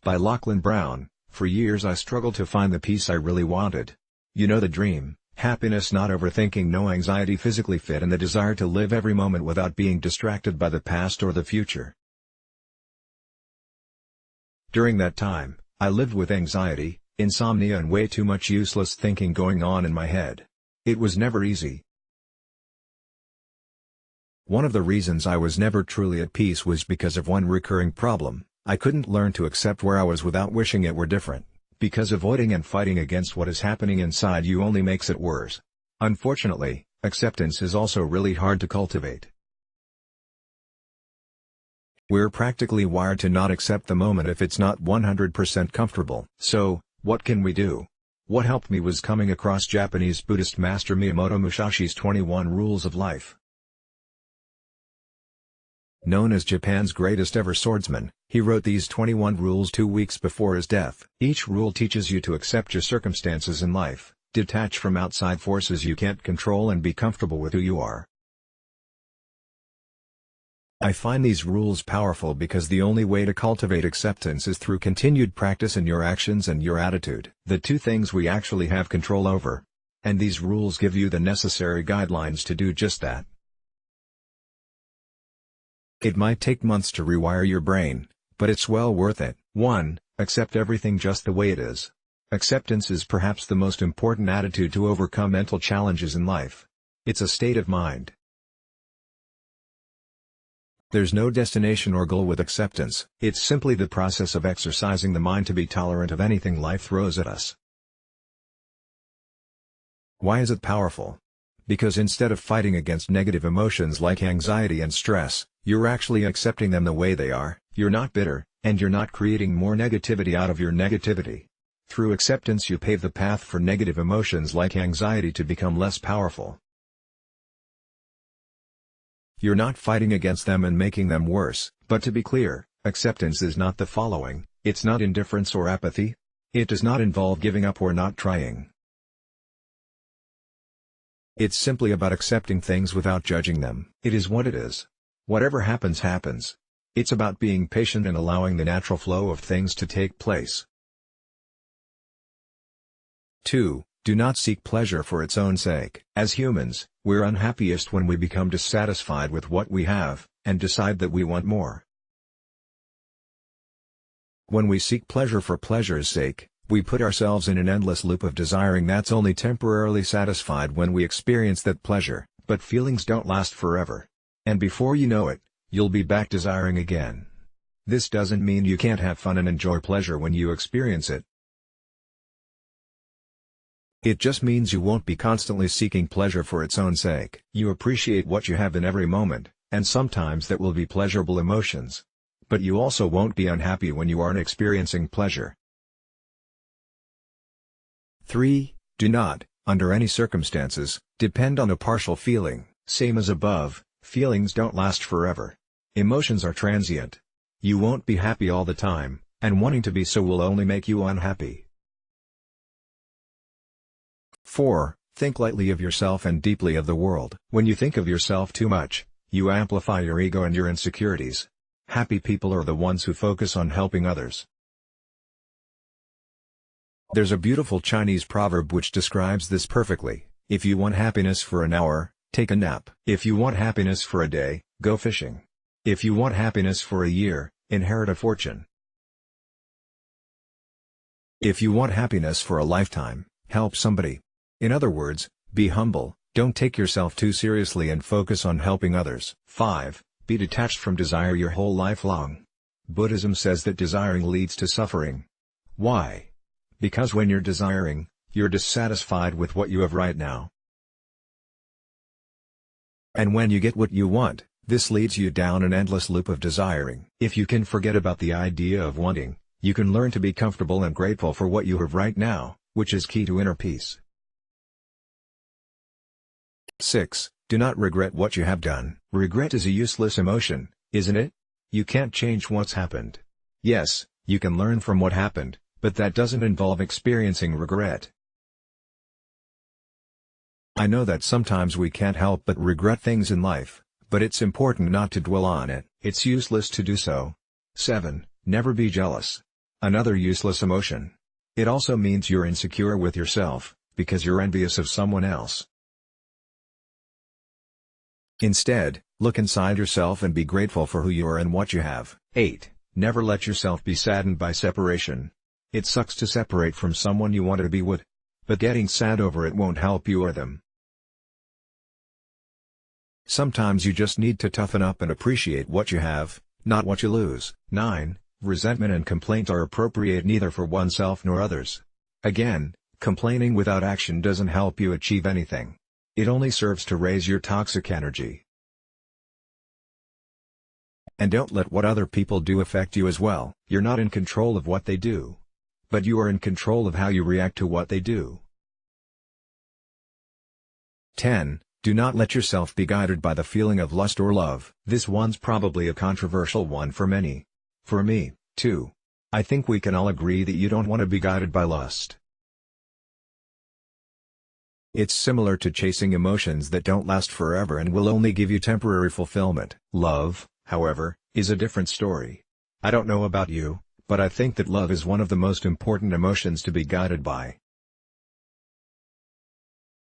By Lachlan Brown. For years I struggled to find the peace I really wanted. You know, the dream, happiness, not overthinking, no anxiety, physically fit, and the desire to live every moment without being distracted by the past or the future. During that time, I lived with anxiety, insomnia, and way too much useless thinking going on in my head. It was never easy. One of the reasons I was never truly at peace was because of one recurring problem: I couldn't learn to accept where I was without wishing it were different. Because avoiding and fighting against what is happening inside you only makes it worse. Unfortunately, acceptance is also really hard to cultivate. We're practically wired to not accept the moment if it's not 100% comfortable. So, what can we do? What helped me was coming across Japanese Buddhist master Miyamoto Musashi's 21 Rules of Life. Known as Japan's greatest ever swordsman, he wrote these 21 rules 2 weeks before his death. Each rule teaches you to accept your circumstances in life, detach from outside forces you can't control, and be comfortable with who you are. I find these rules powerful because the only way to cultivate acceptance is through continued practice in your actions and your attitude. The two things we actually have control over. And these rules give you the necessary guidelines to do just that. It might take months to rewire your brain, but it's well worth it. 1. Accept everything just the way it is. Acceptance is perhaps the most important attitude to overcome mental challenges in life. It's a state of mind. There's no destination or goal with acceptance. It's simply the process of exercising the mind to be tolerant of anything life throws at us. Why is it powerful? Because instead of fighting against negative emotions like anxiety and stress, you're actually accepting them the way they are. You're not bitter, and you're not creating more negativity out of your negativity. Through acceptance you pave the path for negative emotions like anxiety to become less powerful. You're not fighting against them and making them worse. But to be clear, acceptance is not the following: it's not indifference or apathy. It does not involve giving up or not trying. It's simply about accepting things without judging them. It is what it is. Whatever happens, happens. It's about being patient and allowing the natural flow of things to take place. 2. Do not seek pleasure for its own sake. As humans, we're unhappiest when we become dissatisfied with what we have, and decide that we want more. When we seek pleasure for pleasure's sake, we put ourselves in an endless loop of desiring that's only temporarily satisfied when we experience that pleasure. But feelings don't last forever. And before you know it, you'll be back desiring again. This doesn't mean you can't have fun and enjoy pleasure when you experience it. It just means you won't be constantly seeking pleasure for its own sake. You appreciate what you have in every moment, and sometimes that will be pleasurable emotions. But you also won't be unhappy when you aren't experiencing pleasure. 3. Do not, under any circumstances, depend on a partial feeling. Same as above, feelings don't last forever. Emotions are transient. You won't be happy all the time, and wanting to be so will only make you unhappy. 4. Think lightly of yourself and deeply of the world. When you think of yourself too much, you amplify your ego and your insecurities. Happy people are the ones who focus on helping others. There's a beautiful Chinese proverb which describes this perfectly: if you want happiness for an hour, take a nap. If you want happiness for a day, go fishing. If you want happiness for a year, inherit a fortune. If you want happiness for a lifetime, help somebody. In other words, be humble, don't take yourself too seriously, and focus on helping others. 5. Be detached from desire your whole life long. Buddhism says that desiring leads to suffering. Why? Because when you're desiring, you're dissatisfied with what you have right now. And when you get what you want, this leads you down an endless loop of desiring. If you can forget about the idea of wanting, you can learn to be comfortable and grateful for what you have right now, which is key to inner peace. 6. Do not regret what you have done. Regret is a useless emotion, isn't it? You can't change what's happened. Yes, you can learn from what happened, but that doesn't involve experiencing regret. I know that sometimes we can't help but regret things in life, but it's important not to dwell on it. It's useless to do so. 7. Never be jealous. another useless emotion. It also means you're insecure with yourself, because you're envious of someone else. Instead, look inside yourself and be grateful for who you are and what you have. 8. Never let yourself be saddened by separation. It sucks to separate from someone you wanted to be with. But getting sad over it won't help you or them. Sometimes you just need to toughen up and appreciate what you have, not what you lose. 9. Resentment and complaint are appropriate neither for oneself nor others. Again, complaining without action doesn't help you achieve anything. It only serves to raise your toxic energy. And don't let what other people do affect you as well. You're not in control of what they do. But you are in control of how you react to what they do. 10. Do not let yourself be guided by the feeling of lust or love. This one's probably a controversial one for many. For me, too. I think we can all agree that you don't want to be guided by lust. It's similar to chasing emotions that don't last forever and will only give you temporary fulfillment. Love, however, is a different story. I don't know about you, but I think that love is one of the most important emotions to be guided by.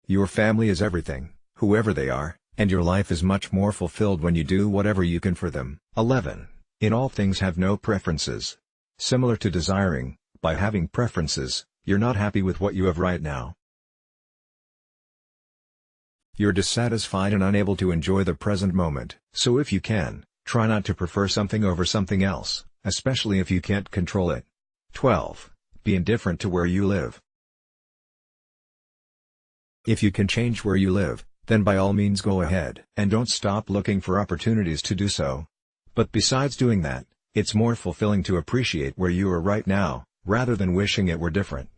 Your family is everything, whoever they are, and your life is much more fulfilled when you do whatever you can for them. 11. In all things have no preferences. Similar to desiring, by having preferences, you're not happy with what you have right now. You're dissatisfied and unable to enjoy the present moment. So if you can, try not to prefer something over something else, especially if you can't control it. 12. Be indifferent to where you live. If you can change where you live, then by all means go ahead. And don't stop looking for opportunities to do so. But besides doing that, it's more fulfilling to appreciate where you are right now, rather than wishing it were different.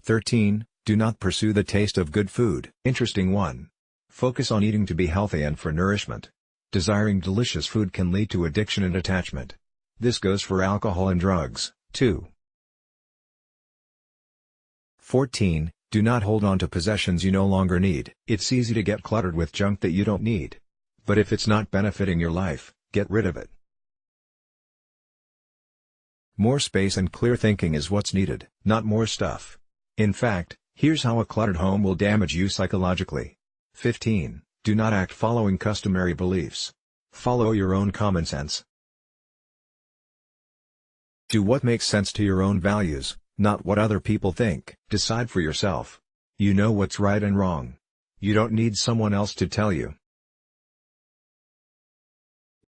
13. Do not pursue the taste of good food. Interesting one. Focus on eating to be healthy and for nourishment. Desiring delicious food can lead to addiction and attachment. This goes for alcohol and drugs, too. 14. Do not hold on to possessions you no longer need. It's easy to get cluttered with junk that you don't need. But if it's not benefiting your life, get rid of it. More space and clear thinking is what's needed, not more stuff. In fact, here's how a cluttered home will damage you psychologically. 15. Do not act following customary beliefs. Follow your own common sense. Do what makes sense to your own values, not what other people think. Decide for yourself. You know what's right and wrong. You don't need someone else to tell you.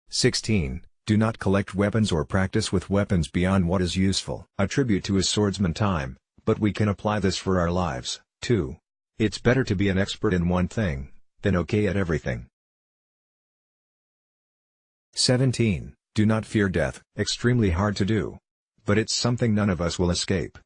16. Do not collect weapons or practice with weapons beyond what is useful. A tribute to his swordsman time, but we can apply this for our lives, too. It's better to be an expert in one thing, than okay at everything. 17. Do not fear death. Extremely hard to do. But it's something none of us will escape.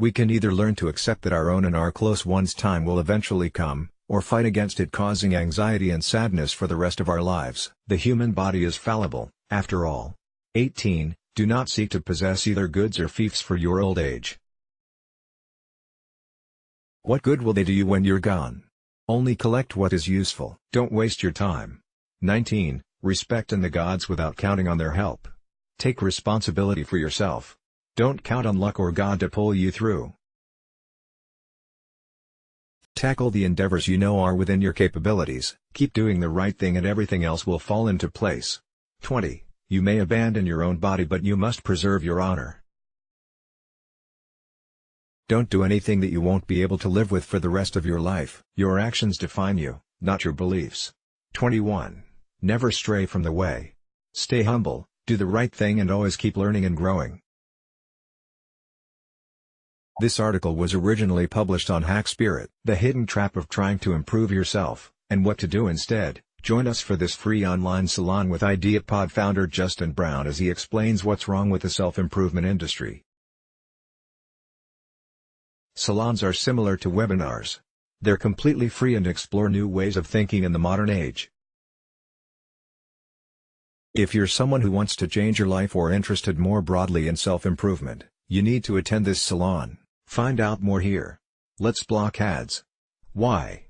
We can either learn to accept that our own and our close ones' time will eventually come, or fight against it, causing anxiety and sadness for the rest of our lives. The human body is fallible, after all. 18. Do not seek to possess either goods or fiefs for your old age. What good will they do you when you're gone? Only collect what is useful. Don't waste your time. 19. Respect in the gods without counting on their help. Take responsibility for yourself. Don't count on luck or God to pull you through. Tackle the endeavors you know are within your capabilities. Keep doing the right thing and everything else will fall into place. 20. You may abandon your own body but you must preserve your honor. Don't do anything that you won't be able to live with for the rest of your life. Your actions define you, not your beliefs. 21. Never stray from the way. Stay humble, do the right thing and always keep learning and growing. This article was originally published on Hack Spirit. The hidden trap of trying to improve yourself, and what to do instead. Join us for this free online salon with IdeaPod founder Justin Brown as he explains what's wrong with the self-improvement industry. Salons are similar to webinars. They're completely free and explore new ways of thinking in the modern age. If you're someone who wants to change your life or interested more broadly in self-improvement, you need to attend this salon. Find out more here. Let's block ads. Why?